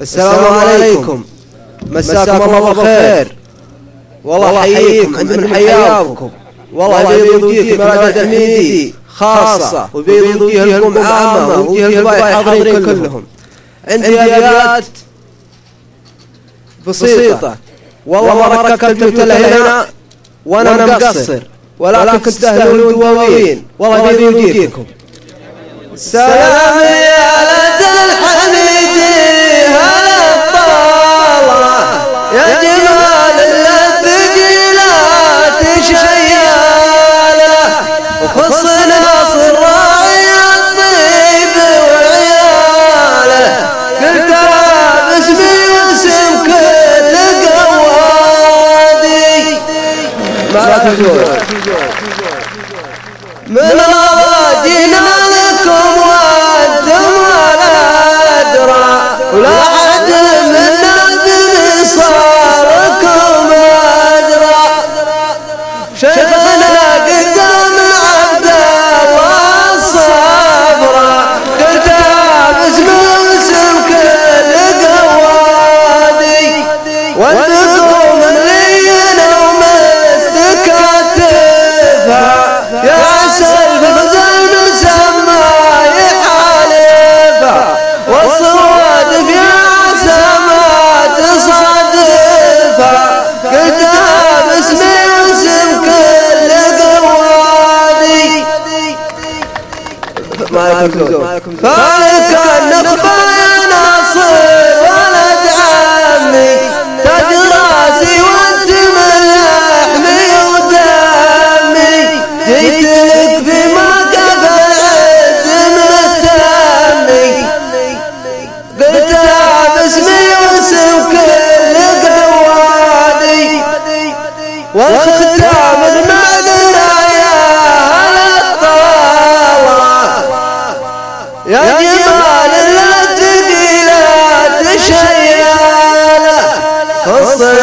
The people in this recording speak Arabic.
السلام عليكم، مساكم الله بالخير. والله حييكم عند من حياكم. والله بيض وجيكم مراجع حميدي خاصة، وبيض وجيهكم عامة، وجيه القبائل حاضرين كلهم. عندي أبيات بسيطة، والله ما ركبت هنا وأنا مقصر، ولكن تستاهلون دواوين. والله بيض وجيكم. سلام يا لد الحميدي هلا الطالة، يا جمال الثقيلات شيالة، وخصنا صراعي الطيب وعياله، قلتها باسمي واسم كل قوادي. ما تجوز من الله جينا لكم وانتم ولا أدرى، ولا حد منا بمصاركم أدرى. شيخنا قدام عبد الله الصبرة، قلتها باسم واسم كل قوادي، وانتكم من لين ومستكتفها، يا عسل بغزل سما يحالفها، والصواد في عسى تصادفها، قلتها باسمي واسم كل قوادي. فالك النخبة يا ناصر ولد عمي، تاج راسي وانت من لحمي ودمي، جيت لك في موقف العز مهتمي، قلتها باسمي واسم كل قوادي، والختام المعذرة يا هلا الطالة، يا جمال الثقيلات شيالة، خصنا